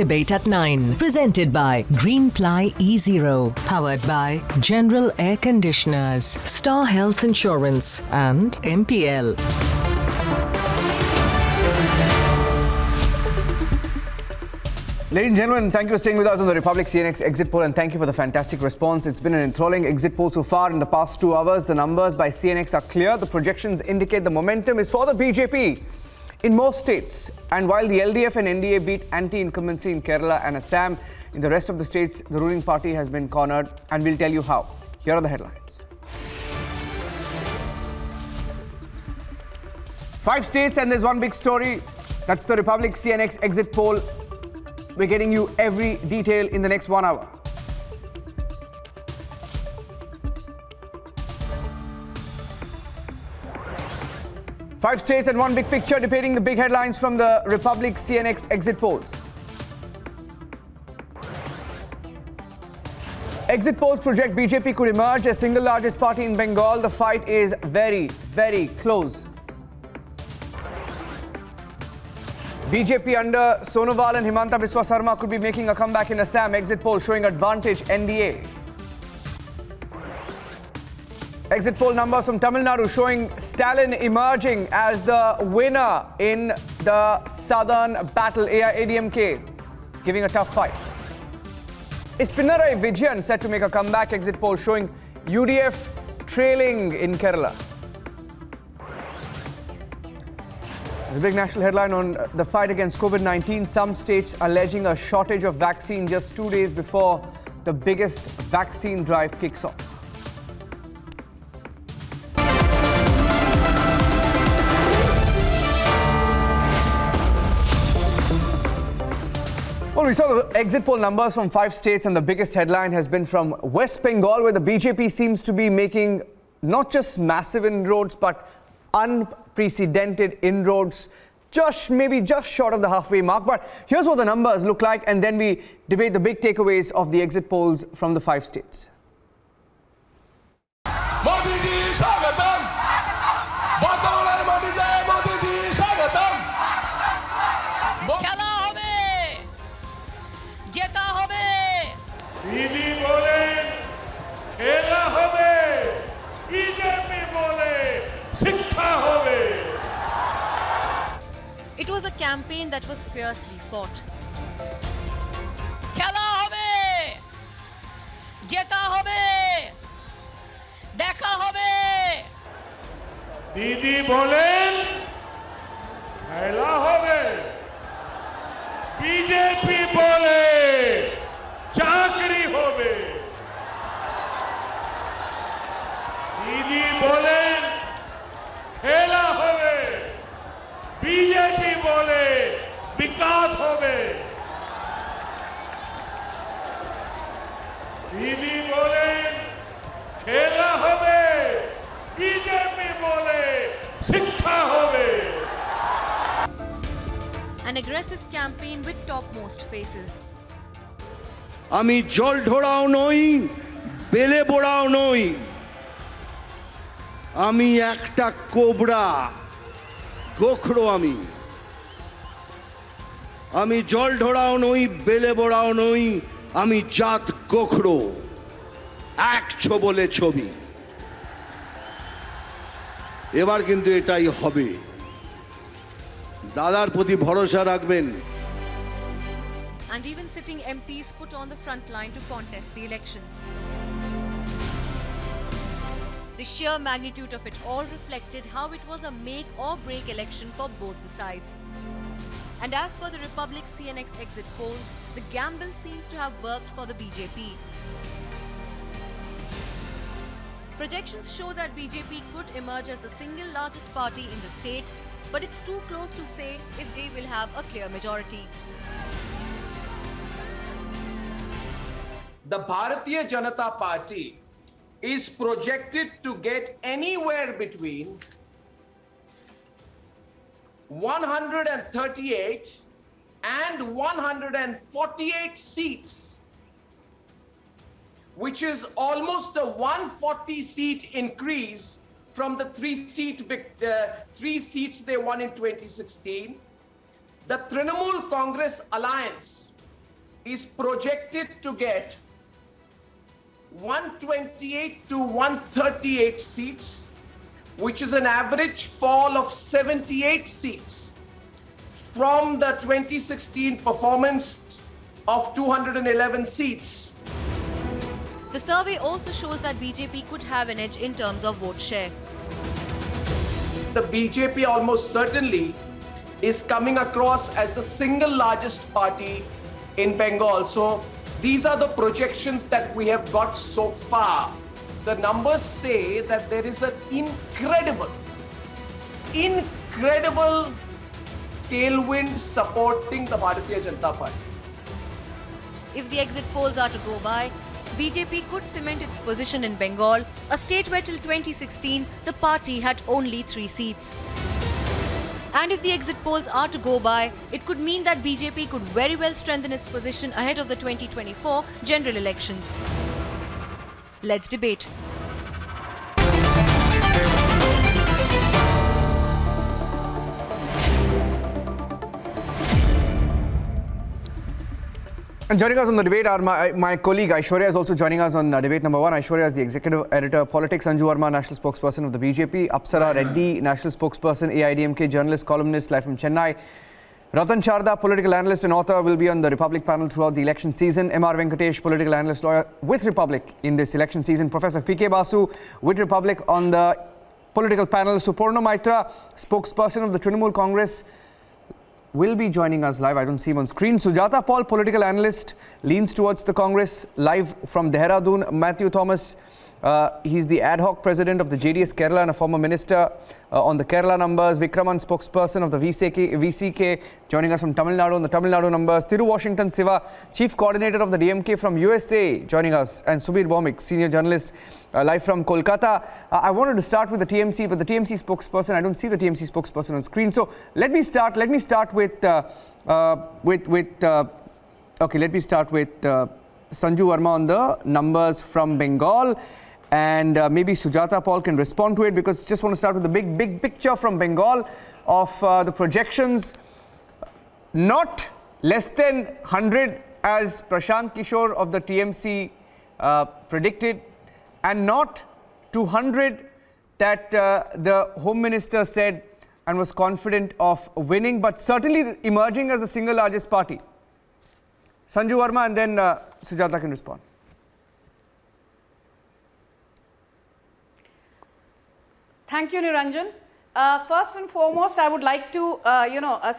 Debate at 9. Presented by Greenply E0. Powered by General Air Conditioners, Star Health Insurance and MPL. Ladies and gentlemen, thank you for staying with us on the Republic CNX exit poll, and thank you for the fantastic response. It's been an enthralling exit poll so far in the past 2 hours. The numbers by CNX are clear. The projections indicate the momentum is for the BJP in most states. And while the LDF and NDA beat anti-incumbency in Kerala and Assam, in the rest of the states, the ruling party has been cornered, and we'll tell you how. Here are the headlines. 5 states, and there's one big story. That's the Republic CNX exit poll. We're getting you every detail in the next 1 hour. Five states and one big picture, debating the big headlines from the Republic CNX exit polls. Exit polls project BJP could emerge as single largest party in Bengal. The fight is very, very close. BJP under Sonowal and Himanta Biswa Sarma could be making a comeback in Assam. Exit poll showing advantage NDA. Exit poll numbers from Tamil Nadu showing Stalin emerging as the winner in the southern battle. AIADMK giving a tough fight. Is Pinarayi Vijayan set to make a comeback? Exit poll showing UDF trailing in Kerala. The big national headline on the fight against COVID-19. Some states alleging a shortage of vaccine just 2 days before the biggest vaccine drive kicks off. Well, we saw the exit poll numbers from 5 states, and the biggest headline has been from West Bengal, where the BJP seems to be making not just massive inroads, but unprecedented inroads, maybe just short of the halfway mark. But here's what the numbers look like, and then we debate the big takeaways of the exit polls from the 5 states. It was a campaign that was fiercely fought. খেলা হবে, জেতা হবে, দেখা হবে। দিদি বলেন খেলা হবে, বিজেপি বলে চাকরি হবে। দিদি বলেন খেলা হবে, বিজেপি বলে বিকাশ হবে। দিদি বলেন খেলা হবে, বিজেপি বলে শিক্ষা হবে। An aggressive campaign with topmost faces. আমি জল ঢোড়াও নই, বেলে বোড়াও নই, আমি একটা কোবরা, গোখরো। আমি জল ঢোড়াও নই, বেলে বোড়াও নই, আমি জাত গোখরো, এক ছোবলে ছবি। এবার কিন্তু এটাই হবে। দাদার প্রতি ভরসা রাখবেন। And even sitting MPs put on the front line to contest the elections. The sheer magnitude of it all reflected how it was a make or break election for both the sides. And as per the Republic CNX exit polls, the gamble seems to have worked for the BJP. Projections show that BJP could emerge as the single largest party in the state, but it's too close to say if they will have a clear majority. The Bharatiya Janata Party is projected to get anywhere between 138 and 148 seats, which is almost a 140 seat increase from the three seats they won in 2016. The Trinamool Congress Alliance is projected to get 128 to 138 seats, which is an average fall of 78 seats from the 2016 performance of 211 seats. The survey also shows that BJP could have an edge in terms of vote share. The BJP almost certainly is coming across as the single largest party in Bengal. So these are the projections that we have got so far. The numbers say that there is an incredible tailwind supporting the Bharatiya Janata Party. If the exit polls are to go by, BJP could cement its position in Bengal, a state where till 2016 the party had only 3 seats. And if the exit polls are to go by, it could mean that BJP could very well strengthen its position ahead of the 2024 general elections. Let's debate. And joining us on the debate are my colleague Aishwarya is also joining us on debate number 1. Aishwarya is the executive editor of politics, Sanju Verma, national spokesperson of the BJP, Apsara Reddy, national spokesperson, AIDMK, journalist, columnist, live from Chennai. Ratan Sharda, political analyst and author, will be on the Republic panel throughout the election season. M.R. Venkatesh, political analyst, lawyer with Republic in this election season. Professor P.K. Basu with Republic on the political panel. Suparna Maitra, spokesperson of the Trinamool Congress, will be joining us live. I don't see him on screen. Sujata Paul, political analyst, leans towards the Congress, live from Dehradun. Matthew Thomas, he's the ad hoc president of the JDS Kerala and a former minister on the Kerala numbers. Vikraman, spokesperson of the VCK, joining us from Tamil Nadu on the Tamil Nadu numbers. Thiru Washington Siva, chief coordinator of the DMK from USA, joining us. And Subir Bhaumik, senior journalist, live from Kolkata. I wanted to start with the TMC, but the TMC spokesperson, I don't see the TMC spokesperson on screen. So let me start with Sanju Verma on the numbers from Bengal. And maybe Sujata Paul can respond to it, because just want to start with the big picture from Bengal of the projections. Not less than 100 as Prashant Kishore of the TMC predicted, and not 200 that the Home Minister said and was confident of winning, but certainly emerging as the single largest party. Sanju Verma, and then Sujata can respond. Thank you, Niranjan. First and foremost, I would like to,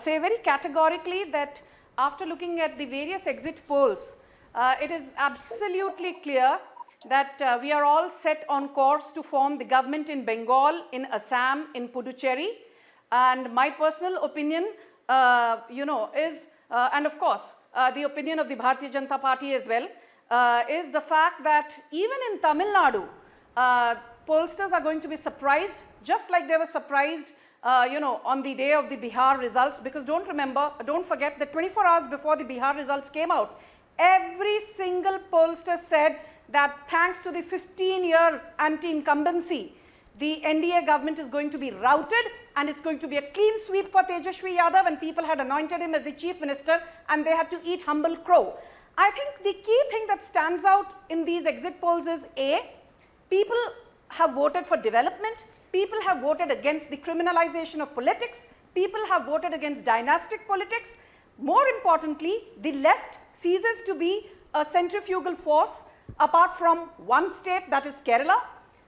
say very categorically that after looking at the various exit polls, it is absolutely clear that we are all set on course to form the government in Bengal, in Assam, in Puducherry. And my personal opinion, is, and of course, the opinion of the Bharatiya Janata Party as well, is the fact that even in Tamil Nadu, pollsters are going to be surprised, just like they were surprised, on the day of the Bihar results. Because don't forget that 24 hours before the Bihar results came out, every single pollster said that thanks to the 15-year anti-incumbency, the NDA government is going to be routed, and it's going to be a clean sweep for Tejashwi Yadav, and people had anointed him as the chief minister and they had to eat humble crow. I think the key thing that stands out in these exit polls is A, people have voted for development, people have voted against the criminalization of politics, people have voted against dynastic politics. More importantly, the left ceases to be a centrifugal force apart from one state, that is Kerala.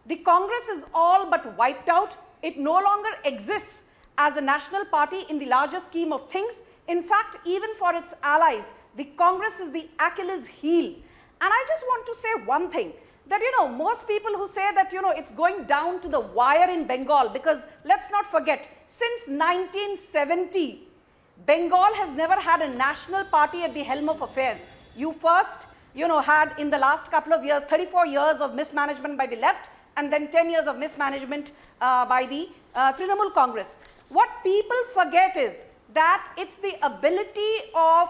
The Congress is all but wiped out. It no longer exists as a national party in the larger scheme of things. In fact, even for its allies, the Congress is the Achilles heel. And I just want to say one thing, that, most people who say that, it's going down to the wire in Bengal, because let's not forget, since 1970, Bengal has never had a national party at the helm of affairs. You first, had in the last couple of years, 34 years of mismanagement by the left, and then 10 years of mismanagement by the Trinamool Congress. What people forget is that it's the ability of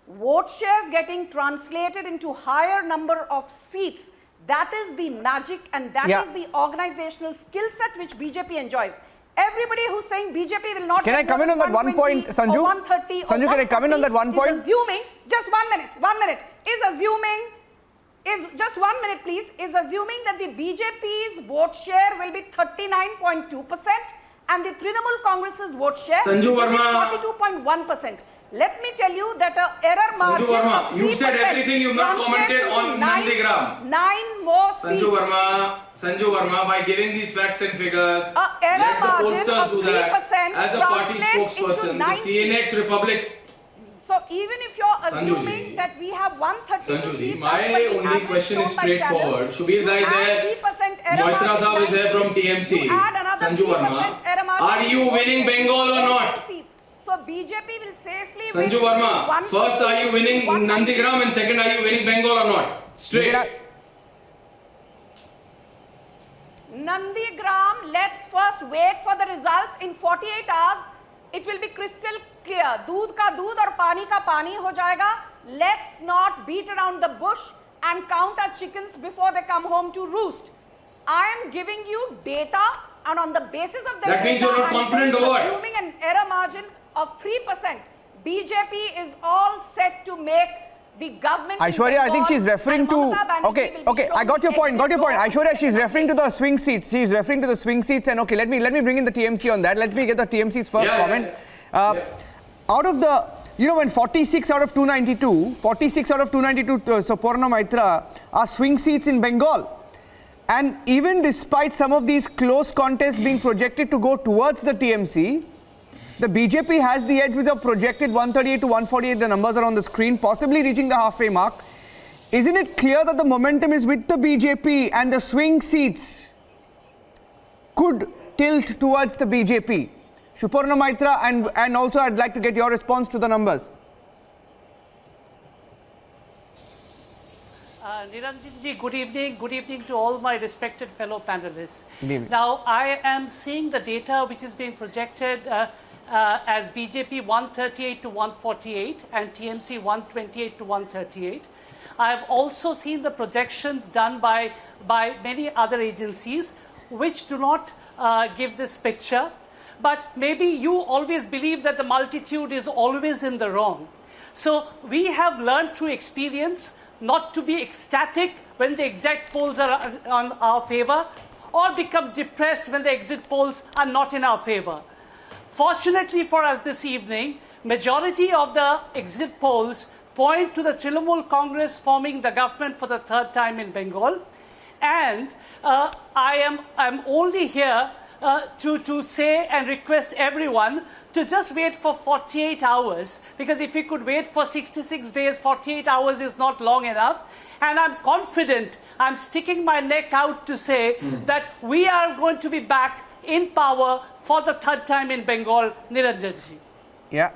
vote shares getting translated into higher number of seats. That is the magic, and that is the organizational skill set which BJP enjoys. Everybody who's saying BJP will not Can I get come in on that one 120 point, Sanju? or 130 Sanju, or can I come in on that 140 one point? Is assuming, just 1 minute, is just 1 minute please, is assuming that the BJP's vote share will be 39.2% and the Trinamool Congress's vote share Sanju will Verma. be 42.1%. Let me tell you that an error margin Verma, of 3% you said everything, you've not commented on Nandigram. 9 more seats. Sanju Verma, by giving these facts and figures, error let the margin pollsters of do that. 3% As a party translates into spokesperson, the 90. CNX Republic. So even if you're Sanju assuming ji. that we have 132 Sanju ji, seats, my as per the only average question is shown by straightforward. channels, Shubir Dai you is add there, 3% error Moitra margin, Saab is there from TMC. you add another Sanju 3% Verma, error margin, are you winning Bengal or not? seats. So BJP will safely Sanju win Verma, 150, first are you winning 190. Nandigram and second are you winning Bengal or not? Straight. Nandigram, let's first wait for the results. In 48 hours, it will be crystal clear. दूध का दूध और पानी का पानी हो जाएगा. Let's not beat around the bush and count our chickens before they come home to roost. I am giving you data, and on the basis of the That data, means you're not I'm confident or what? assuming an error margin of 3%. BJP is all set to make the government. in Aishwarya, I think Bengal, she's referring and to. Mamata Banerjee Okay, will be okay, I shown got your point. Got your point. exit Aishwarya, door. she's referring to the swing seats. She's referring to the swing seats, and okay, let me bring in the TMC on that. Let me get the TMC's first Yeah, comment. yeah. Out of the, when 46 out of 292, so Purna Maitra are swing seats in Bengal. And even despite some of these close contests being projected to go towards the TMC, the BJP has the edge with a projected 138 to 148. The numbers are on the screen, possibly reaching the halfway mark. Isn't it clear that the momentum is with the BJP and the swing seats could tilt towards the BJP? Suparna Maitra, and also I'd like to get your response to the numbers. Niranjanji, good evening. Good evening to all my respected fellow panelists. Good evening. Now, I am seeing the data which is being projected as BJP 138 to 148 and TMC 128 to 138. I have also seen the projections done by many other agencies which do not give this picture. But maybe you always believe that the multitude is always in the wrong. So we have learned through experience not to be ecstatic when the exact polls are on our favor, or become depressed when the exit polls are not in our favor. Fortunately for us this evening, majority of the exit polls point to the Trinamool Congress forming the government for the third time in Bengal. And I'm only here to say and request everyone to just wait for 48 hours, because if we could wait for 66 days, 48 hours is not long enough. And I'm confident, I'm sticking my neck out to say that we are going to be back in power for the third time in Bengal. Niranjanji. Yeah.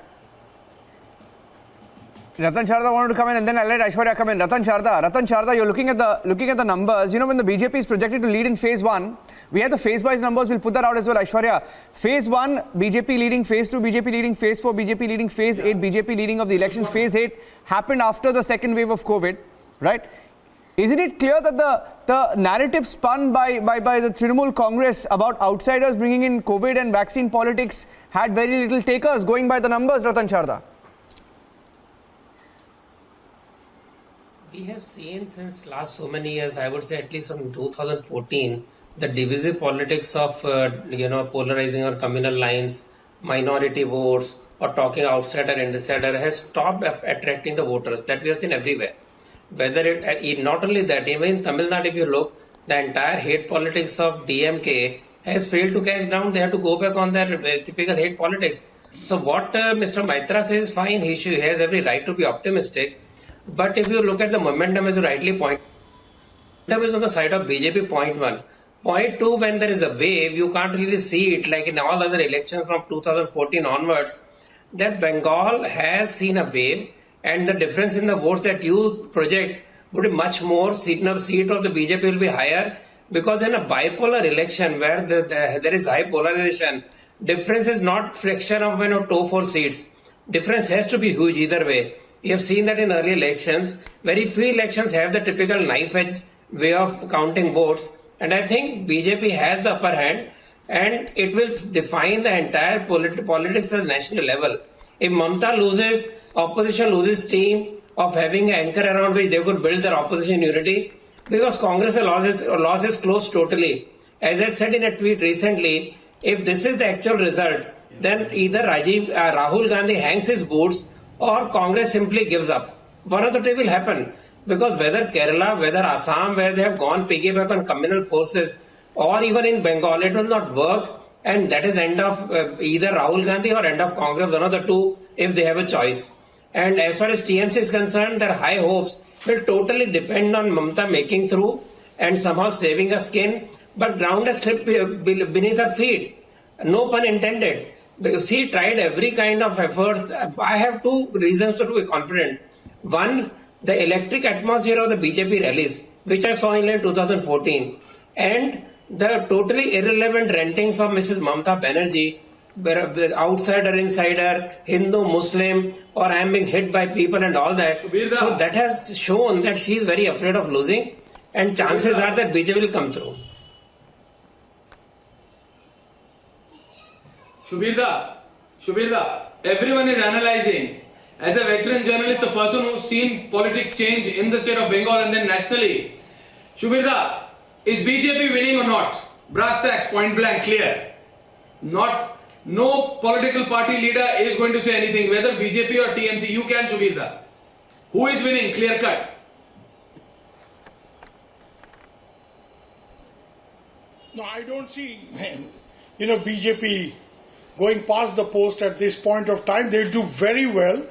Ratan Sharda wanted to come in, and then I'll let Aishwarya come in. Ratan Sharda, you're looking at the numbers. When the BJP is projected to lead in phase 1, we have the phase-wise numbers. We'll put that out as well, Aishwarya. Phase 1, BJP leading. Phase 2, BJP leading. Phase 4, BJP leading. Phase 8, BJP leading of the elections. Phase 8 happened after the second wave of COVID, right? Isn't it clear that the narrative spun by the Trinamool Congress about outsiders bringing in COVID and vaccine politics had very little takers, going by the numbers, Ratan Sharda? We have seen since last so many years, I would say at least from 2014, the divisive politics of polarizing on communal lines, minority votes, or talking outsider and insider has stopped attracting the voters. That we have seen everywhere. Whether it not only that, even in Tamil Nadu, if you look, the entire hate politics of DMK has failed to catch ground. They have to go back on their typical hate politics. So what Mr. Maitra says is fine. He has every right to be optimistic. But if you look at the momentum, as you rightly point, momentum is on the side of BJP, point 1. Point 2, when there is a wave, you can't really see it like in all other elections from 2014 onwards, that Bengal has seen a wave, and the difference in the votes that you project would be much more. Seat of the BJP will be higher, because in a bipolar election where there is high polarization, difference is not fraction of 2 or 4 seats. Difference has to be huge either way. We have seen that in early elections. Very few elections have the typical knife edge way of counting votes. And I think BJP has the upper hand. and it will define the entire politics at the national level. If Mamata loses, opposition loses steam of having an anchor around which they could build their opposition unity, because Congress has lost its close totally. As I said in a tweet recently, if this is the actual result, then either Rahul Gandhi hangs his boots or Congress simply gives up. One of the two will happen, because whether Kerala, whether Assam, where they have gone piggyback on communal forces, or even in Bengal, it will not work, and that is end of either Rahul Gandhi or end of Congress, one of the two, if they have a choice. And as far as TMC is concerned, their high hopes will totally depend on Mamata making through and somehow saving her skin, but ground has slipped beneath her feet. No pun intended. She tried every kind of effort. I have two reasons to be confident. One, the electric atmosphere of the BJP rallies, which I saw in 2014, and the totally irrelevant rantings of Mrs. Mamata Banerjee, outsider, insider, Hindu, Muslim, or I am being hit by people and all that. Subirda. So that has shown that she is very afraid of losing, and chances are that BJP will come through. Shubirda, everyone is analyzing. As a veteran journalist, a person who's seen politics change in the state of Bengal and then nationally, Shubirda, is BJP winning or not? Brass tacks, point blank, clear. No political party leader is going to say anything, whether BJP or TMC. You can, Shubirda. Who is winning? Clear cut. No, I don't see, BJP going past the post at this point of time. They'll do very well.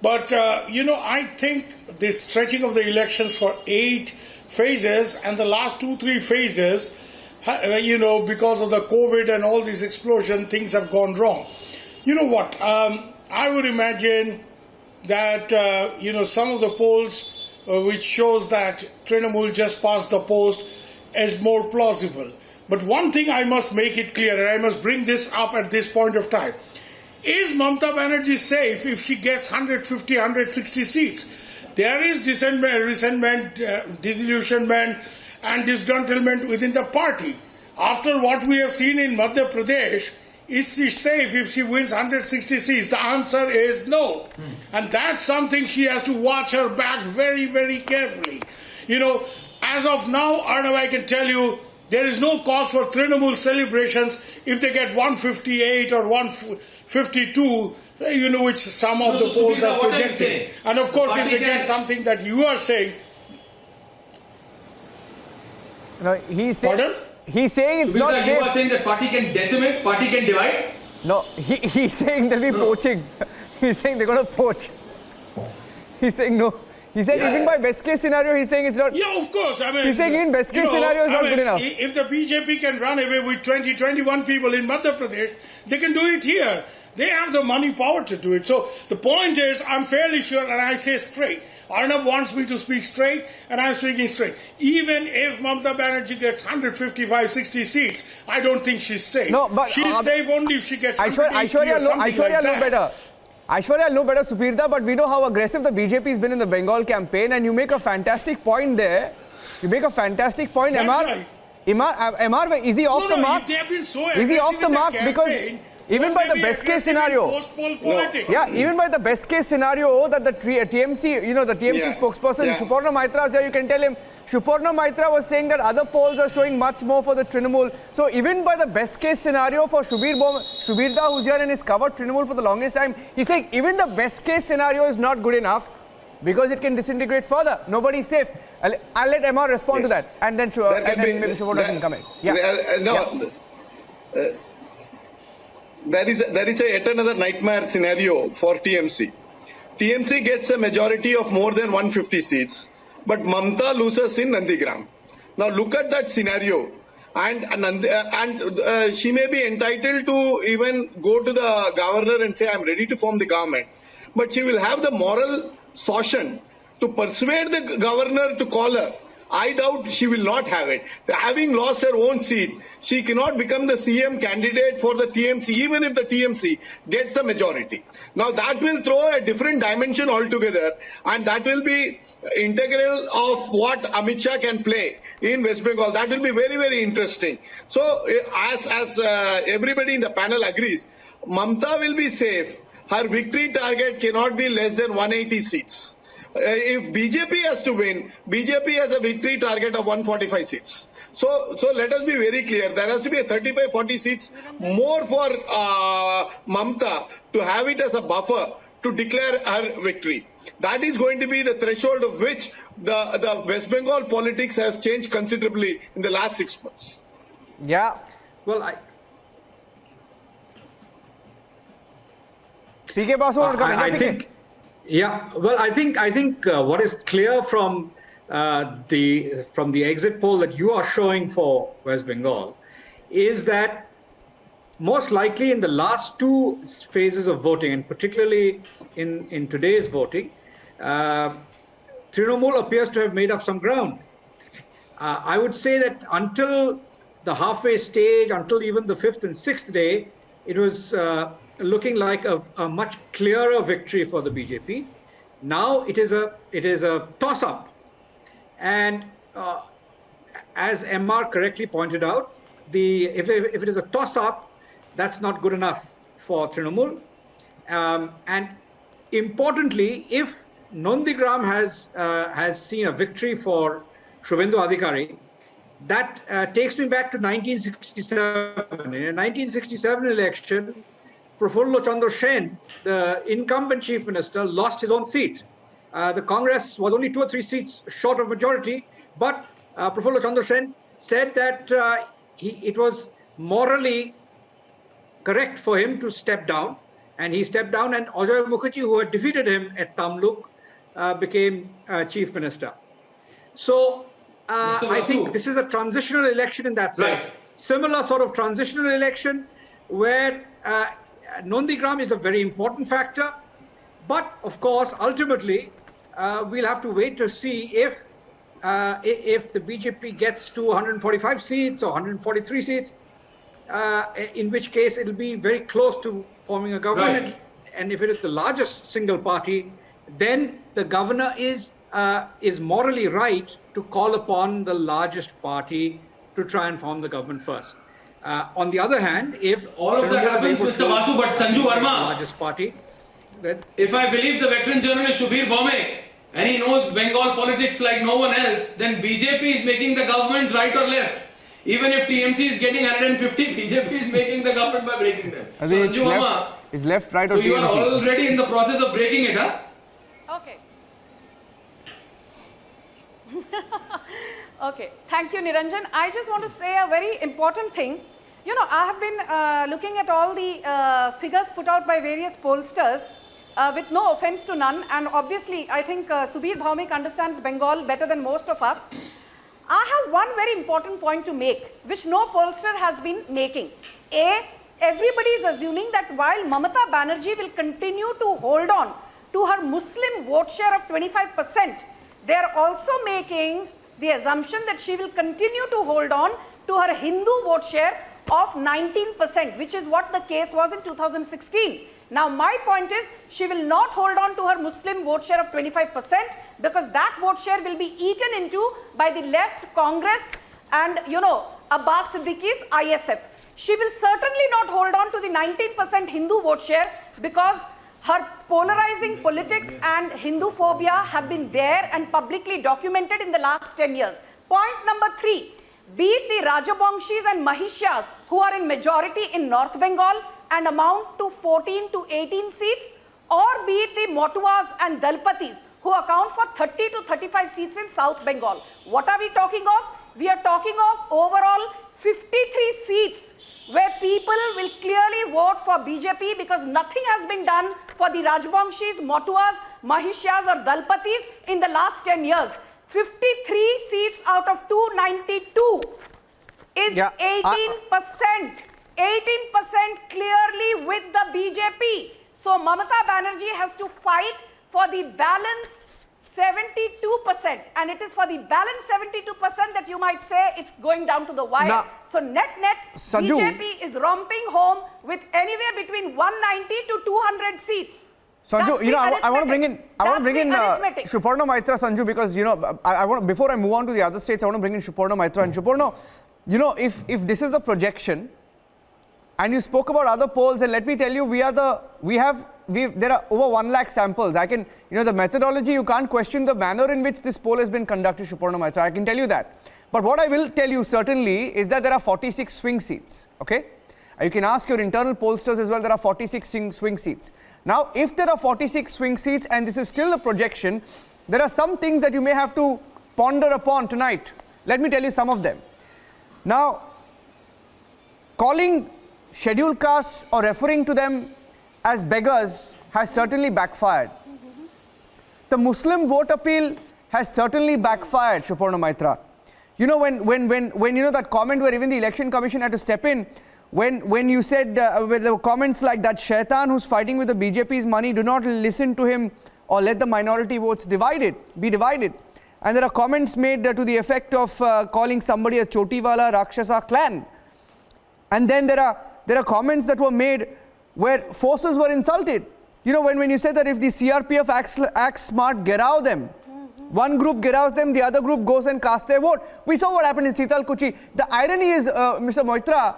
But, I think this stretching of the elections for 8 phases and the last 2-3 phases, because of the COVID and all this explosion, things have gone wrong. You know what? I would imagine that, some of the polls which shows that Trinamool just passed the post is more plausible. But one thing I must make it clear, and I must bring this up at this point of time. Is Mamata Banerjee safe if she gets 150, 160 seats? There is resentment, disillusionment and disgruntlement within the party. After what we have seen in Madhya Pradesh, is she safe if she wins 160 seats? The answer is no. And that's something she has to watch her back very, very carefully. As of now, Arnav, I can tell you, there is no cause for Trinamool celebrations if they get 158 or 152, which some of the polls are projecting. And of course, if they get something that you are saying. He's saying, pardon? He's saying it's not safe. You are saying that party can decimate, party can divide? No, he's saying they'll be poaching. He's saying they're going to poach. He's saying no. He said even by best case scenario, he's saying it's not. Yeah, of course. I mean, he's saying even best case scenario is not good enough. If the BJP can run away with 20, 21 people in Madhya Pradesh, they can do it here. They have the money power to do it. So the point is, I'm fairly sure, and I say straight. Arnab wants me to speak straight, and I'm speaking straight. Even if Mamata Banerjee gets 155, 60 seats, I don't think she's safe. No, but she's safe only if she gets 180 or something like that. Better. Aishwarya will know better, Supirda, but we know how aggressive the BJP has been in the Bengal campaign, and you make a fantastic point there. You make a fantastic point, That's MR. right. MR, is he off the mark? If they have been so is he off the mark? Campaign, because even by the best case scenario, even by the best case scenario that the TMC, the TMC spokesperson, Suparna Maitra is here, you can tell him, Suparna Maitra was saying that other polls are showing much more for the Trinamool. So even by the best case scenario for Shubirda, who's here and has covered Trinamool for the longest time, he's saying even the best case scenario is not good enough because it can disintegrate further. Nobody's safe. I'll let MR respond to that, and then maybe Suparna can come in. There is yet another nightmare scenario for TMC. TMC gets a majority of more than 150 seats, but Mamata loses in Nandigram. Now look at that scenario, and she may be entitled to even go to the governor and say, I'm ready to form the government. But she will have the moral caution to persuade the governor to call her. I doubt she will not have it. Having lost her own seat, she cannot become the CM candidate for the TMC, even if the TMC gets the majority. Now that will throw a different dimension altogether, and that will be integral of what Amit Shah can play in West Bengal. That will be very, very interesting. So as everybody in the panel agrees, Mamta will be safe. Her victory target cannot be less than 180 seats. If BJP has to win, BJP has a victory target of 145 seats. So let us be very clear. There has to be a 35-40 seats more for Mamta to have it as a buffer to declare her victory. That is going to be the threshold of which the West Bengal politics has changed considerably in the last 6 months. Yeah. Well, PK Basu, I think, yeah. Well, I think what is clear from the exit poll that you are showing for West Bengal is that most likely in the last two phases of voting, and particularly in today's voting, Trinamool appears to have made up some ground. I would say that until the halfway stage, until even the fifth and sixth day, it was looking like a much clearer victory for the BJP. Now it is a toss-up, and as MR correctly pointed out, if it is a toss-up, that's not good enough for Trinamool. And importantly, if Nandigram has seen a victory for Shubhendu Adhikari, that takes me back to 1967. In a 1967 election, Prafulla Chandra Sen, the incumbent chief minister, lost his own seat. The Congress was only 2 or 3 seats short of majority, but Prafulla Chandra Sen said that it was morally correct for him to step down, and he stepped down, and Ajoy Mukherjee, who had defeated him at Tamluk, became chief minister. So I think this is a transitional election in that sense. Right. Similar sort of transitional election where Nandigram is a very important factor, but of course, ultimately, we'll have to wait to see if the BJP gets to 145 seats or 143 seats, in which case it'll be very close to forming a government. Right. And if it is the largest single party, then the governor is morally right to call upon the largest party to try and form the government first. On the other hand, if all of that happens, Mr. Basu, but Sanju Verma, largest party, then if I believe the veteran journalist Shubir Bhaume, and he knows Bengal politics like no one else, then BJP is making the government right or left. Even if TMC is getting 150, BJP is making the government by breaking them. I think so, Sanju Verma, is left, right, or so TMC? You are already in the process of breaking it, huh? Okay. Okay, thank you, Niranjan. I just want to say a very important thing. You know, I have been looking at all the figures put out by various pollsters, with no offense to none, and obviously I think Subir Bhaumik understands Bengal better than most of us. I have one very important point to make, which no pollster has been making. A, everybody is assuming that while Mamata Banerjee will continue to hold on to her Muslim vote share of 25%, they are also making the assumption that she will continue to hold on to her Hindu vote share of 19%, which is what the case was in 2016. Now, my point is, she will not hold on to her Muslim vote share of 25% because that vote share will be eaten into by the left, Congress, and, you know, Abbas Siddiqui's ISF. She will certainly not hold on to the 19% Hindu vote share because her polarizing politics and Hindu phobia have been there and publicly documented in the last 10 years. Point number 3, be it the Rajabangshis and Mahishyas who are in majority in North Bengal and amount to 14 to 18 seats, or be it the Motuas and Dalpatis who account for 30 to 35 seats in South Bengal. What are we talking of? We are talking of overall 53 seats where people will clearly vote for BJP because nothing has been done for the Rajbangshis, Motuas, Mahishyas or Dalpatis in the last 10 years. 53 seats out of 292 is 18%. 18% clearly with the BJP. So Mamata Banerjee has to fight for the balance 72%, and it is for the balance 72% that you might say it's going down to the wire. Now, so net, Sanju, BJP is romping home with anywhere between 190 to 200 seats. Sanju, you know, I want to bring in, Shuparna Maitra, Sanju, because, you know, I want, before I move on to the other states, I want to bring in Shuparna Maitra. And Shuparna, you know, if this is the projection, and you spoke about other polls, and let me tell you, there are over 1 lakh samples. I can, you know, the methodology, you can't question the manner in which this poll has been conducted, Shuparna Maitra. I can tell you that. But what I will tell you certainly is that there are 46 swing seats, okay? You can ask your internal pollsters as well, there are 46 swing seats. Now, if there are 46 swing seats and this is still a projection, there are some things that you may have to ponder upon tonight. Let me tell you some of them. Now, calling scheduled castes or referring to them as beggars has certainly backfired. The Muslim vote appeal has certainly backfired, Shuparna Maitra. You know, when you know that comment where even the Election Commission had to step in, when you said, with the comments like that shaitan who's fighting with the BJP's money, do not listen to him or let the minority votes be divided. And there are comments made to the effect of calling somebody a Chotiwala Rakshasa clan. And then there are comments that were made where forces were insulted. You know, when you said that if the CRPF acts smart, gerao them. One group geraos them, the other group goes and casts their vote. We saw what happened in Sitalkuchi. The irony is, Mr. Moitra,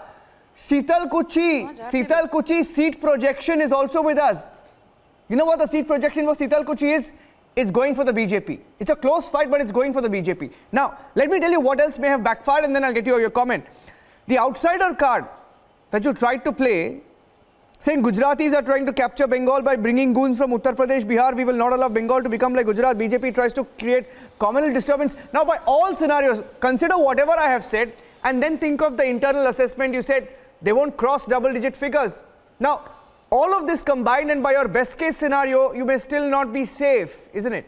Sitalkuchi seat projection is also with us. You know what the seat projection for Sitalkuchi is? It's going for the BJP. It's a close fight, but it's going for the BJP. Now, let me tell you what else may have backfired, and then I'll get you your comment. The outsider card that you tried to play, saying Gujaratis are trying to capture Bengal by bringing goons from Uttar Pradesh, Bihar, we will not allow Bengal to become like Gujarat. BJP tries to create communal disturbance. Now, by all scenarios, consider whatever I have said, and then think of the internal assessment. You said they won't cross double-digit figures. Now, all of this combined, and by your best case scenario, you may still not be safe, isn't it?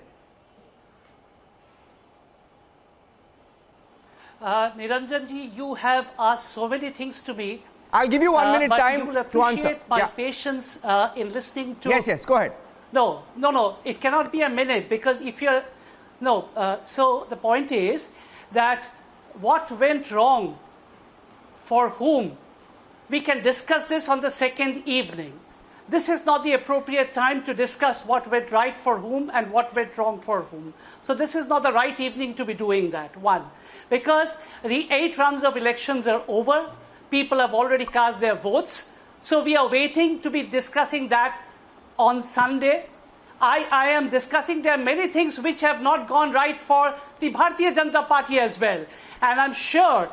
Niranjanji, you have asked so many things to me. I'll give you 1 minute time you will to appreciate answer. my patience in listening to... Yes, go ahead. No, it cannot be a minute, because if you're... so the point is that what went wrong for whom? We can discuss this on the second evening. This is not the appropriate time to discuss what went right for whom and what went wrong for whom. So this is not the right evening to be doing that, one. Because the 8 rounds of elections are over. People have already cast their votes. So we are waiting to be discussing that on Sunday. I am discussing there are many things which have not gone right for the Bharatiya Janata Party as well. And I'm sure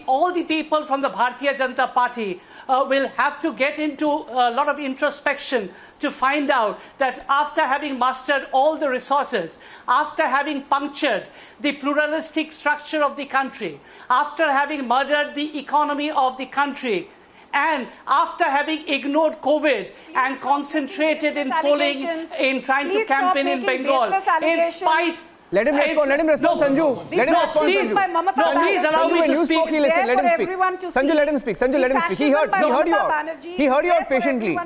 all the people from the Bharatiya Janata Party will have to get into a lot of introspection to find out that after having mastered all the resources, after having punctured the pluralistic structure of the country, after having murdered the economy of the country, and after having ignored COVID and concentrated in polling, in trying to campaign in Bengal, in spite... Let him respond, Sanju. Let him respond, please, Sanju. Please allow me to speak. Let him speak. Sanju, let him speak. Sanju, let him speak. He heard you out. He heard you out patiently.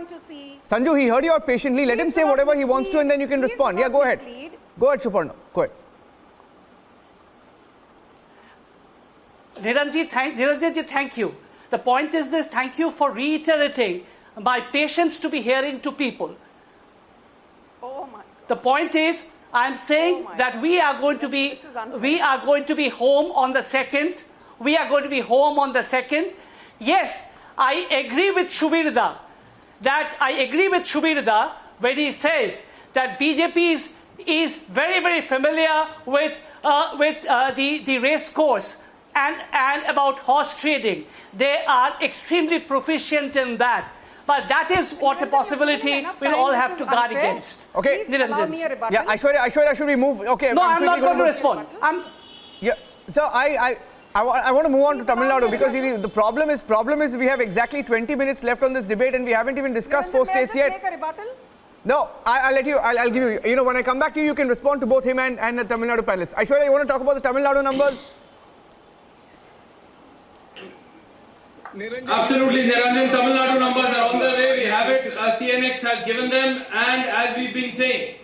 Sanju, he heard you out patiently. Let him say whatever he wants to, and then you can respond. Yeah, go ahead. Go ahead, Shuparna. Go ahead. Niranjanji, thank you. The point is this, thank you for reiterating my patience to be hearing to people. Oh my God. The point is, I'm saying that we are going to be home on the 2nd. We are going to be home on the 2nd. Yes, I agree with Shubirda when he says that BJP is very, very familiar with the race course and about horse trading. They are extremely proficient in that. But that is what a possibility we'll all have to guard against. Okay, Niranjan. Yeah, Aishwarya, should we move? Okay. No, I'm not going to respond. Yeah, so I want to move on to Tamil Nadu, because the problem is we have exactly 20 minutes left on this debate and we haven't even discussed 4 states yet. Make a rebuttal? No, I'll give you. You know, when I come back to you can respond to both him and the Tamil Nadu panelists. Aishwarya, you want to talk about the Tamil Nadu numbers? Absolutely, Niranjan. Tamil Nadu numbers are on the way. We have it. CNX has given them, and as we've been saying,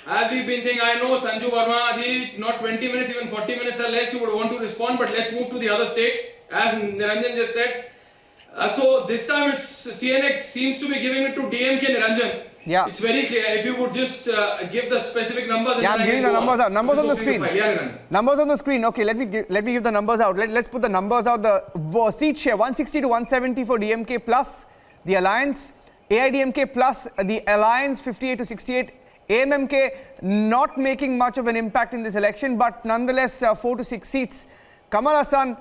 As we've been saying, I know Sanju Verma ji, not 20 minutes, even 40 minutes or less, you would want to respond, but let's move to the other state, as Niranjan just said. So this time it's CNX seems to be giving it to DMK, Niranjan. Yeah. It's very clear. If you would just give the specific numbers. Yeah, I'm giving the numbers out. Numbers on the Just opening screen. the file. Yeah, Niranjan. Numbers on the screen. Okay, let me give the numbers out. Let's put the numbers out. The seat share 160 to 170 for DMK plus the alliance. AIDMK plus the alliance 58 to 68. AMMK not making much of an impact in this election, but nonetheless 4 to 6 seats. Kamal Hassan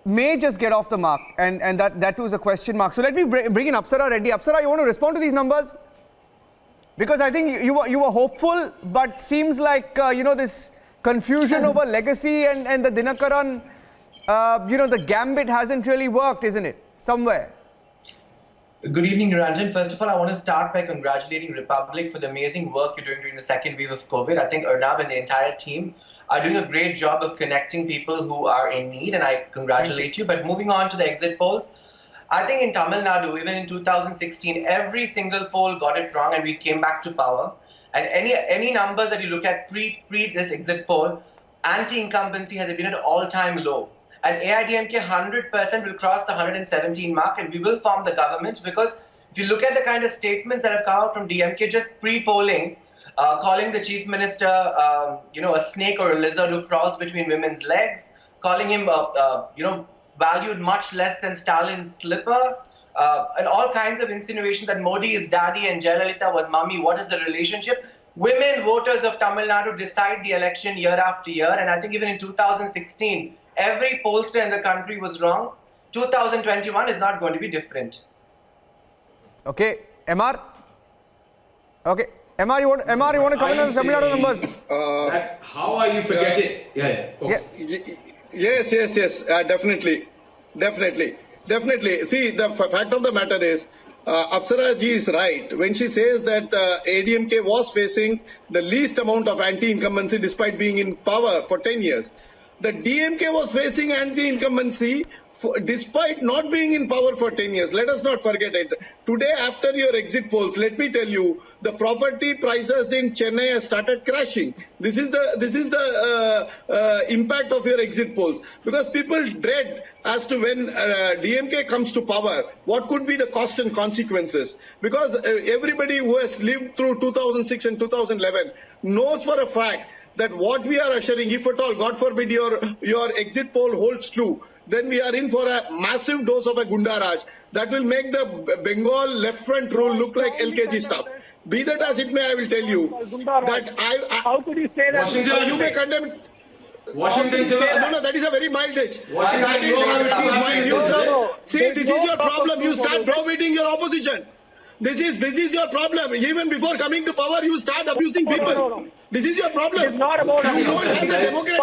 may just get off the mark, and that too is a question mark. So let me bring in Apsara Reddy. Apsara, you want to respond to these numbers? Because I think you were hopeful, but seems like this confusion over legacy and the Dinakaran, the gambit hasn't really worked, isn't it? Somewhere. Good evening, Niranjan. First of all, I want to start by congratulating Republic for the amazing work you're doing during the second wave of COVID. I think Arnab and the entire team are doing a great job of connecting people who are in need, and I congratulate you. But moving on to the exit polls, I think in Tamil Nadu, even in 2016, every single poll got it wrong and we came back to power. And any numbers that you look at pre this exit poll, anti-incumbency has been at an all-time low. And AIDMK 100% will cross the 117 mark, and we will form the government, because if you look at the kind of statements that have come out from DMK just pre-polling, calling the chief minister, a snake or a lizard who crawls between women's legs, calling him, valued much less than Stalin's slipper, and all kinds of insinuations that Modi is daddy and Jayalalitha was mummy. What is the relationship? Women voters of Tamil Nadu decide the election year after year, and I think even in 2016, every pollster in the country was wrong. 2021 is not going to be different. Okay, MR. Okay, MR, you want to comment on the Tamil Nadu numbers? How are you forgetting? Okay. Yes, definitely. See, the fact of the matter is, Apsara ji is right when she says that ADMK was facing the least amount of anti-incumbency despite being in power for 10 years. The DMK was facing anti-incumbency despite not being in power for 10 years. Let us not forget it. Today, after your exit polls, let me tell you, the property prices in Chennai have started crashing. This is the impact of your exit polls, because people dread as to when DMK comes to power, what could be the cost and consequences. Because everybody who has lived through 2006 and 2011 knows for a fact that what we are ushering, if at all, God forbid, your exit poll holds true, then we are in for a massive dose of a Gundaraj that will make the Bengal left front rule look like LKG stuff. Be that as it may, I will tell you that how could you say that? Washington, you may condemn. Washington, no, that is a very mild edge. Washington, See, this is your problem. You start browbeating your opposition. This is your problem. Even before coming to power, you start abusing people. No. This is your problem. It's not about you don't have the democratic.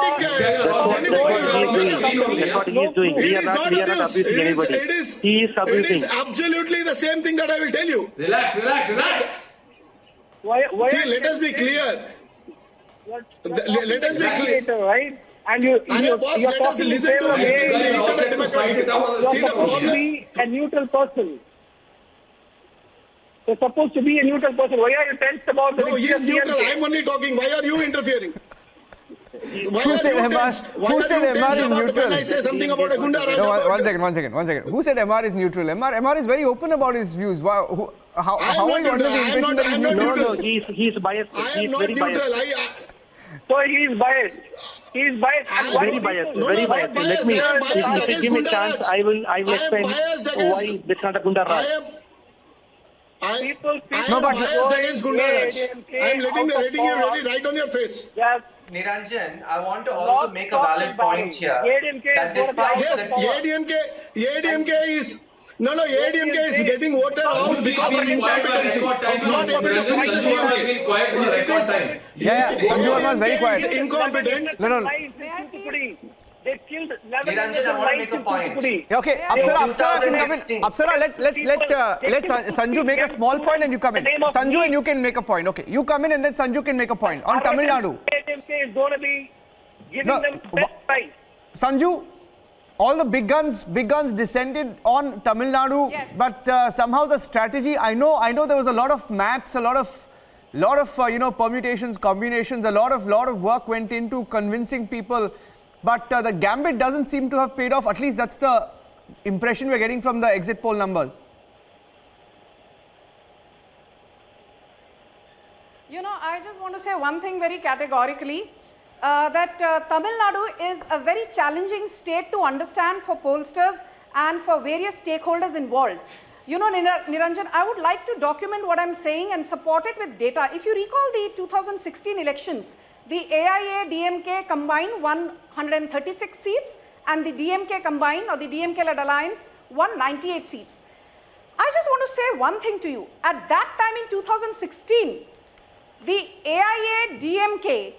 What he is doing. It is not abuse. He is abusing. It is absolutely the same thing that I will tell you. Relax. Why see, let us be clear. Let us be clear. Right? And you're let us listen to each other democratically. See, the problem. Be a neutral person. You're supposed to be a neutral person. Why are you tensed about the... No, he is neutral. I'm only talking. Why are you interfering? Who said MR is neutral? When I say something about a Gundaraj. No, one second. Who said MR is neutral? MR is very open about his views. How are you under the impression that he's neutral? No, he's biased. I am not neutral. So he is biased. He is biased. Very biased. Very biased. Let me, if you give me a chance, I will explain why it's not a Gundaraj. I am biased against Gundaraj. I am letting you right on your face. Yes. Niranjan, I want to also make a valid point here. That despite ADMK is... No, ADMK is getting voted out because of incompetency. Not able to finish the DMK. Yeah, Sanju Verma is very quiet. Incompetent. No. They killed 11 Niranjan, I want to make a point. Okay, Apsara can come in. Apsara, let Sanju make a small point and you come in. Sanju and you can make a point. Okay, you come in and then Sanju can make a point on Tamil Nadu. ADMK is going to be giving them best price. Sanju, all the big guns descended on Tamil Nadu, but somehow the strategy, I know there was a lot of maths, a lot of lot of permutations, combinations, a lot of work went into convincing people, but the gambit doesn't seem to have paid off. At least that's the impression we're getting from the exit poll numbers. I just want to say one thing very categorically, that Tamil Nadu is a very challenging state to understand for pollsters and for various stakeholders involved. Niranjan, I would like to document what I'm saying and support it with data. If you recall the 2016 elections, the AIA DMK combined won 136 seats and the DMK combined, or the DMK-led alliance, won 98 seats. I just want to say one thing to you. At that time in 2016, the AIA DMK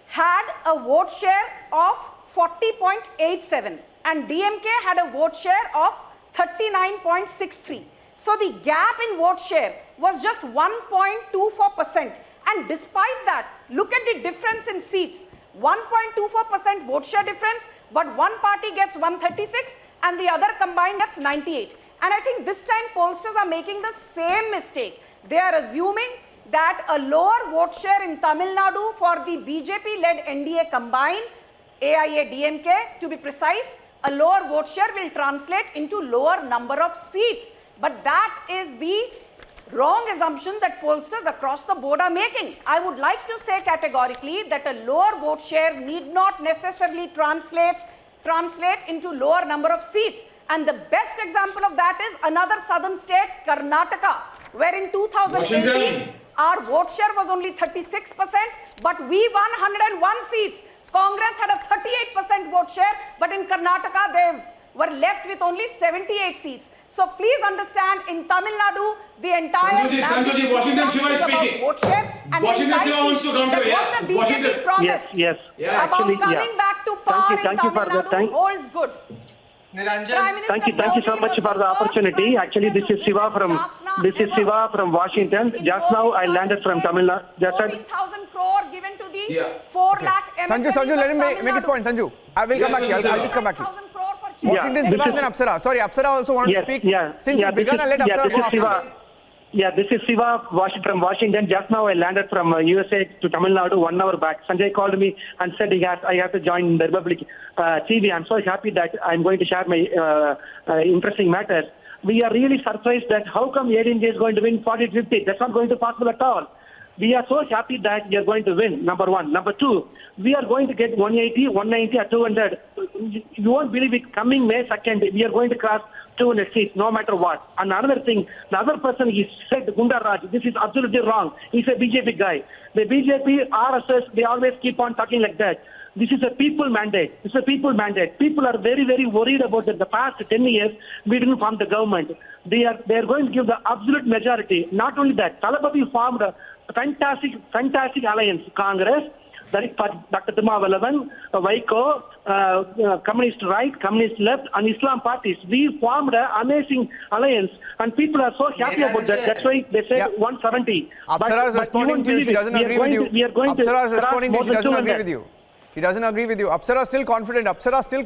had a vote share of 40.87 and DMK had a vote share of 39.63. So the gap in vote share was just 1.24%. And despite that, look at the difference in seats. 1.24% vote share difference, but one party gets 136 and the other combined gets 98. And I think this time pollsters are making the same mistake. They are assuming that a lower vote share in Tamil Nadu for the BJP-led NDA combined, AIA DMK to be precise, a lower vote share will translate into lower number of seats. But that is the wrong assumption that pollsters across the board are making. I would like to say categorically that a lower vote share need not necessarily translate into lower number of seats. And the best example of that is another southern state, Karnataka, where in 2018, our vote share was only 36%, but we won 101 seats. Congress had a 38% vote share, but in Karnataka, they were left with only 78 seats. So please understand, in Tamil Nadu, the entire Sanjuji, Washington Shiva is speaking. Washington Shiva wants to come to here. Washington. Yes. Yeah, about actually, coming back to power in Tamil Nadu holds good. Niranjan, Thank you so much for the opportunity. Actually, this is Shiva from Washington. Just now I landed from Tamil Nadu. 14,000 crore given to the 4 lakh MSMEs. Sanju, let him make his point. Sanju, I will come back to you. I'll just come back to you. Washington, Shiva, and then Apsara. Sorry, Apsara also wanted to speak. Since you began, I'll let Apsara go after. This is Shiva from Washington. Just now I landed from USA to Tamil Nadu 1 hour back. Sanjay called me and said I have to join the Republic TV. I'm so happy that I'm going to share my interesting matters. We are really surprised that how come ADMK is going to win 40-50. That's not going to be possible at all. We are so happy that we are going to win, number one. Number two, we are going to get 180, 190 or 200. You won't believe it, coming May 2nd, we are going to cross 200 seats, no matter what. And another thing, the other person, he said, Gunda Raj, this is absolutely wrong. He's a BJP guy. The BJP, RSS, they always keep on talking like that. This is a people mandate. It's a people mandate. People are very, very worried about it. The past 10 years, we didn't form the government. They are going to give the absolute majority. Not only that, Talabadi formed a fantastic alliance. Congress, that is Dr. Timavalavan, Vaiko, Communist Right, Communist Left, and Islam parties. We formed an amazing alliance, and people are so happy about that. That's why they said 170. Apsara is responding to you. She doesn't agree with you. Apsara is responding to you. She doesn't agree with you. He doesn't agree with you. Apsara is still confident. Apsara was giving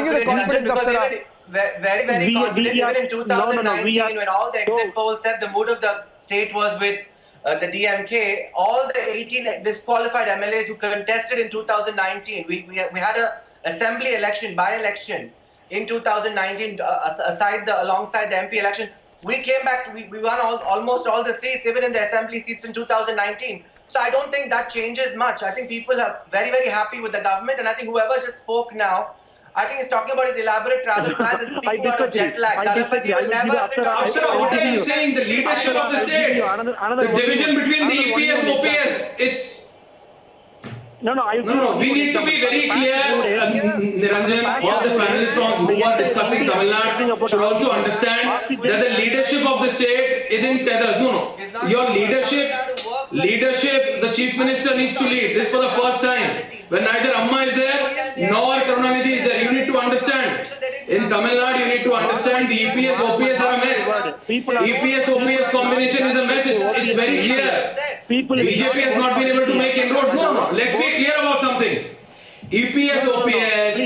you the confidence, Apsara. Very confident. Even in 2019, when all the exit polls said the mood of the state was with the DMK, all the 18 disqualified MLAs who contested in 2019, we had a assembly election, by-election in 2019, alongside the MP election. We came back, we won almost all the seats, even in the assembly seats in 2019. So I don't think that changes much. I think people are very, very happy with the government, and I think whoever just spoke now, I think he's talking about his elaborate travel plans and speaking about a jet lag. Talapati will never sit on Sir, what are you saying? The leadership of the state, the division between the EPS, OPS, it's... No, we need to be very clear, Niranjan, all the panelists who are discussing Tamil Nadu should also understand that the leadership of the state isn't tethers. No. Your leadership, the chief minister needs to lead. This for the first time. When neither Amma is there, nor Karunanidhi is there. You need to understand. In Tamil Nadu, you need to understand the EPS, OPS are a mess. EPS, OPS combination is a mess. It's very clear. BJP has not been able to make inroads. No. Let's be clear about some things. EPS, OPS.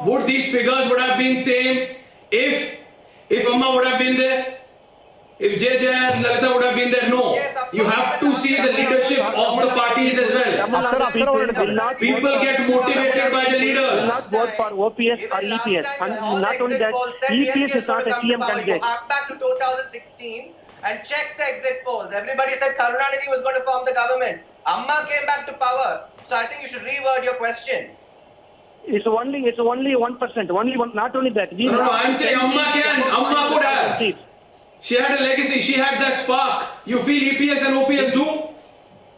Would these figures would have been same if if Amma would have been there, if JJ and Lalita would have been there? No. You have to see the leadership of the parties as well. People get motivated by the leaders. Will not vote for OPS or EPS. And not only that, EPS is not a CM candidate. Hark back to 2016 and check the exit polls. Everybody said Karunanidhi was going to form the government. Amma came back to power. So I think you should reword your question. It's only 1%. Only one. Not only that. No, I'm saying Amma could have. She had a legacy. She had that spark. You feel EPS and OPS do?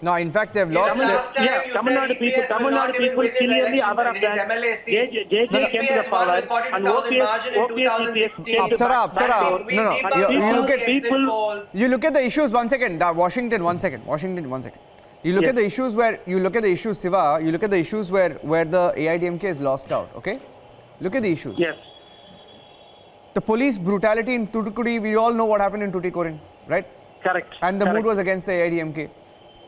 No, in fact, they've lost. Tamil Nadu people clearly aware of that. JJ came to the power, and OPS EPS came to the power. No. You look at the issues. One second. Washington. You look at the issues Siva. You look at the issues where the AIDMK is lost out. Okay. Look at the issues. Yes. The police brutality in Tuticorin, we all know what happened in Tuticorin, right? Correct. And the mood was against the AIDMK,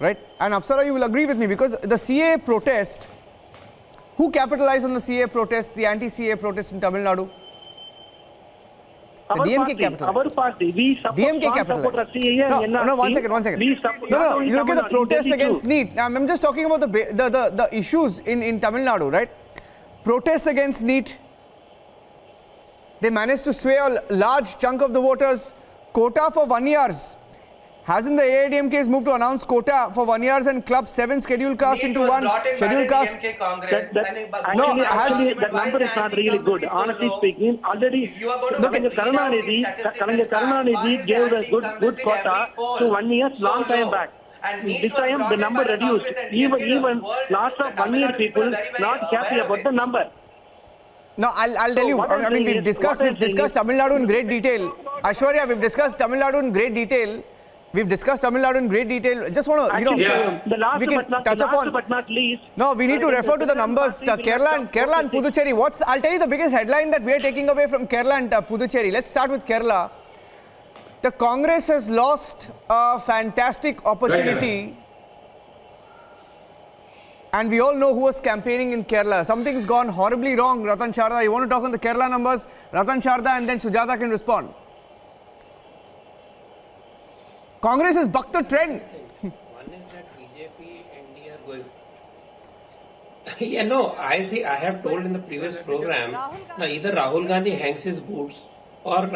right? And Apsara, you will agree with me because the CA protest, who capitalized on the CA protest, the anti-CA protest in Tamil Nadu? The DMK capitalized. Our party, we support DMK capitalized. No, one second. No, you look at the protest against NEET. Now, I'm just talking about the issues in Tamil Nadu, right? Protests against NEET. They managed to sway a large chunk of the voters. Quota for 1 year. Hasn't the AIDMK moved to announce quota for 1 year and club 7 scheduled castes into one scheduled caste? Actually, that number is not really good. Honestly speaking, already Kalanga Karunanidhi gave a good quota to 1 year long time back. This time the number reduced. Even lots of 1 year people not happy about the number. No, I'll tell you. I mean, we've discussed Tamil Nadu in great detail. Ashwarya, we've discussed Tamil Nadu in great detail. Just want to, the last we can touch upon. But not least. No, we need to refer to the numbers. Kerala and Puducherry. I'll tell you the biggest headline that we are taking away from Kerala and Puducherry. Let's start with Kerala. The Congress has lost a fantastic opportunity. And we all know who was campaigning in Kerala. Something's gone horribly wrong, Ratan Sharda. You want to talk on the Kerala numbers? Ratan Sharda and then Sujata can respond. Congress has bucked the trend. One is that BJP and NDA are going. I have told in the previous program, now either Rahul Gandhi hangs his boots or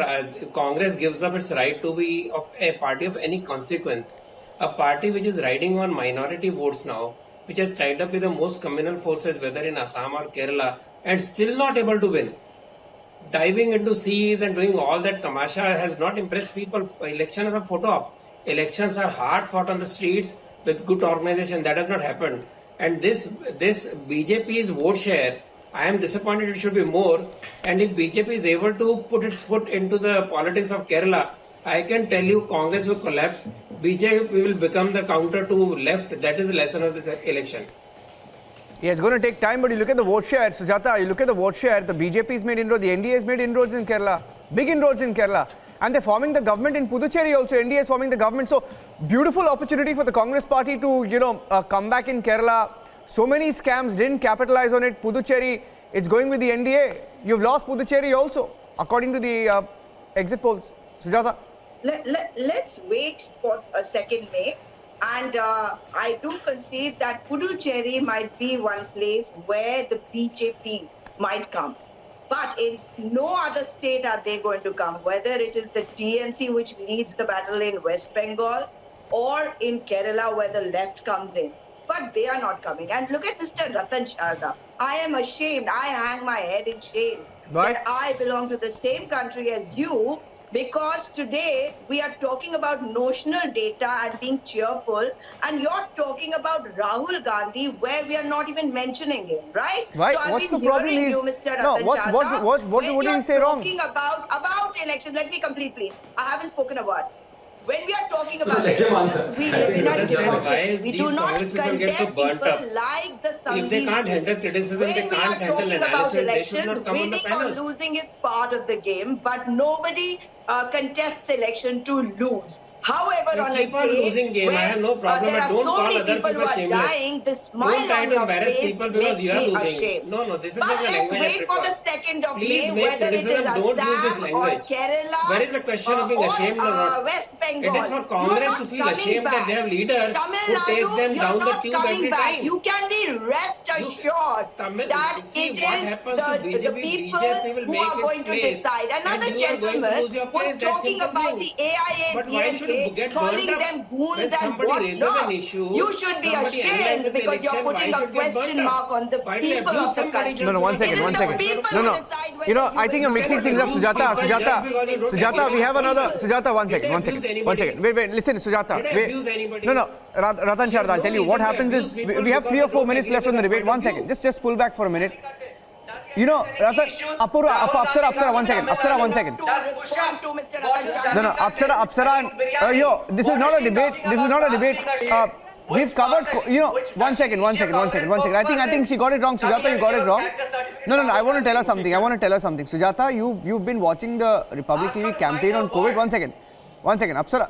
Congress gives up its right to be of a party of any consequence. A party which is riding on minority votes now, which has tied up with the most communal forces, whether in Assam or Kerala, and still not able to win. Diving into seas and doing all that tamasha has not impressed people. Elections are photo op. Elections are hard fought on the streets with good organization. That has not happened. And this BJP's vote share, I am disappointed it should be more. And if BJP is able to put its foot into the politics of Kerala, I can tell you Congress will collapse. BJP will become the counter to left. That is the lesson of this election. Yeah, it's going to take time, but you look at the vote share, Sujata, you look at the vote share, the BJP's made inroads, the NDA's made inroads in Kerala, big inroads in Kerala. And they're forming the government in Puducherry also, NDA is forming the government. So, beautiful opportunity for the Congress party to, come back in Kerala. So many scams didn't capitalize on it. Puducherry, it's going with the NDA. You've lost Puducherry also, according to the exit polls. Sujata? Let's wait for a second, May. And I do concede that Puducherry might be one place where the BJP might come. But in no other state are they going to come, whether it is the TMC which leads the battle in West Bengal or in Kerala where the left comes in. But they are not coming. And look at Mr. Ratan Sharda. I am ashamed. I hang my head in shame that I belong to the same country as you. Because today we are talking about notional data and being cheerful, and you're talking about Rahul Gandhi where we are not even mentioning him, right? Right. So I've What's been the problem hearing is, you, Mr. Ratan Sharda. What do you say wrong? Talking about elections, let me complete, please. I haven't spoken a word. When we are talking about elections, we live in a democracy. We do not condemn people like the Sanghis. If they can't handle criticism, they can't handle analysis, they should not come on the winning or panels. losing is part of the game, but nobody contests election to lose. However, You on a keep on day losing game. I when have no problem, there but are don't so call many other people who people are shameless. dying, the Don't smile try on to your embarrass face people because makes you are me losing. ashamed. No, this is But not the let's language I wait for prefer. the 2nd of Please May, make whether it is criticism, don't use this Assam or language. Kerala Where is the question of being ashamed or not? West Bengal. It is for You are Congress not to feel coming ashamed that back. they have leaders Tamil who takes Nadu, them you're down the not tube coming every back. time. You can be rest assured that See, it what is happens to the BJP? people BJP will who make are its going to place, decide. and Another you are going to gentleman lose your was place. That talking simple about thing. the AIA But why should you DMK, get calling burnt up them goons when and somebody raises an whatnot. issue? You should be Somebody ashamed analyzes the because you're election, putting why a should get question burnt up? mark on the Why do they people abuse of the somebody country. just No, one because second, It is one the second. people No, who no. decide You know, whether I think you're mixing things up, Sujata. Sujata, we have another. Sujata, one second. Wait, listen, Sujata. No, Ratan Sharda, I'll tell you what happens is we have 3 or 4 minutes left on the debate. 1 second, just pull back for a minute. You know, Ratan, Apsara, 1 second. Apsara, 1 second. No, Apsara. This is not a debate. We've covered, one second. I think she got it wrong. Sujata, you got it wrong. No, I want to tell her something. Sujata, you've been watching the Republic TV campaign on COVID. One second. Apsara,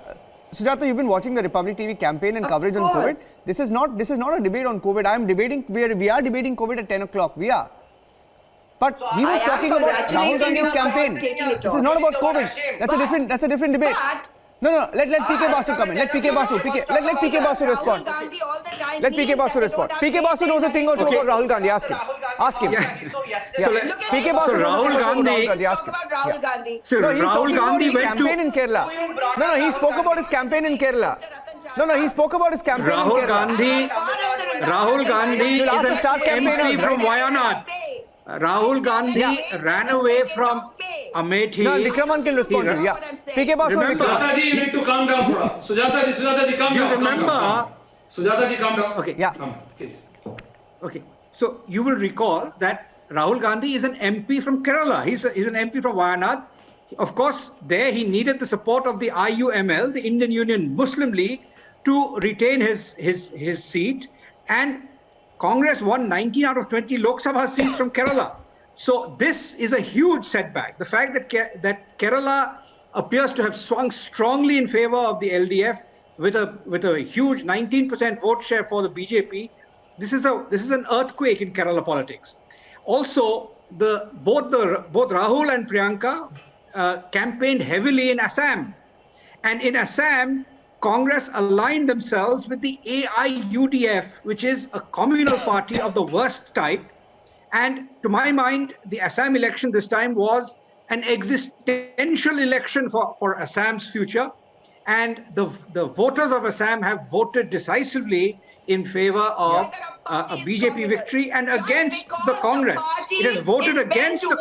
Sujata, you've been watching the Republic TV campaign and coverage on COVID. This is not a debate on COVID. We are debating COVID at 10 o'clock. We are. But he was talking about Rahul Gandhi's campaign. This is not about COVID. That's a different debate. No, let PK Basu come in. Let PK Basu respond. Let PK Basu respond. PK Basu knows a thing or two about Rahul Gandhi. Ask him. PK Basu knows a thing about Rahul Gandhi. Ask him. Rahul Gandhi. No, he's talking about his campaign in Kerala. No, he spoke about his campaign in Kerala. He spoke about his campaign in Kerala. Rahul Gandhi is an MP from Wayanad. Rahul Gandhi ran away from Amethi. No, Vikraman can respond to you. Yeah. PK Basu. Sujata ji, you need to calm down for us. Sujata ji, calm down. Remember? Sujata ji, calm down. Okay. Yeah. Please. Okay. So you will recall that Rahul Gandhi is an MP from Kerala. He's an MP from Wayanad. Of course, there he needed the support of the IUML, the Indian Union Muslim League, to retain his seat. And Congress won 19 out of 20 Lok Sabha seats from Kerala. So this is a huge setback. The fact that Kerala appears to have swung strongly in favor of the LDF with a huge 19% vote share for the BJP, this is an earthquake in Kerala politics. Also, both Rahul and Priyanka campaigned heavily in Assam, and in Assam, Congress aligned themselves with the AIUDF, which is a communal party of the worst type. And to my mind, the Assam election this time was an existential election for Assam's future. And the voters of Assam have voted decisively in favor of a BJP victory and against the Congress. It has voted against the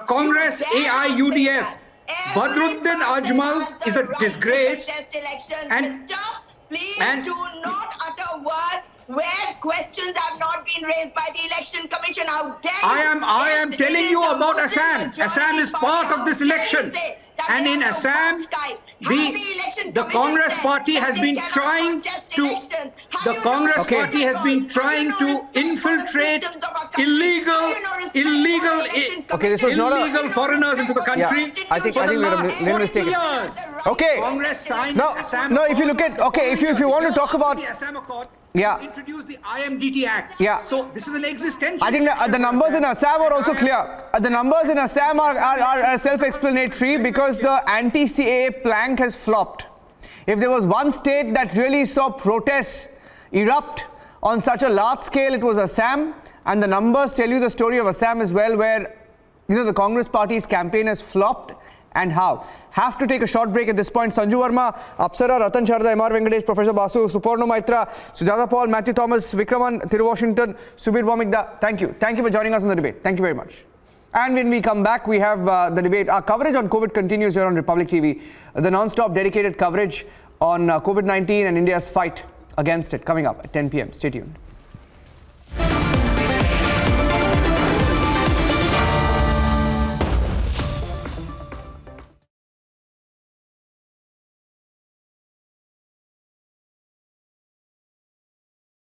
Congress AIUDF. Badruddin Ajmal is a disgrace. Please do not utter words where questions have not been raised by the election commission. How dare you? I am telling you about Assam. Assam is part of this election. And in Assam, the Congress party has been trying to infiltrate illegal foreigners into the country. Yeah, I think we're a little mistaken. Okay. Congress signed No, if you look at, if you want to talk about, introduce the IMDT Act. Yeah. So this is an existential. I think the numbers in Assam are also clear. The numbers in Assam are self-explanatory because the anti-CAA plank has flopped. If there was one state that really saw protests erupt on such a large scale, it was Assam. And the numbers tell you the story of Assam as well, where the Congress party's campaign has flopped. And how? Have to take a short break at this point. Sanju Verma, Apsara, Ratan Sharda, M.R. Venkatesh, Professor Basu, Suparno Maitra, Sujata Paul, Matthew Thomas, Vikraman, Thiru Washington, Subir Bomigda. Thank you. Thank you for joining us on the debate. Thank you very much. And when we come back, we have the debate. Our coverage on COVID continues here on Republic TV. The non-stop dedicated coverage on COVID-19 and India's fight against it coming up at 10 p.m. Stay tuned.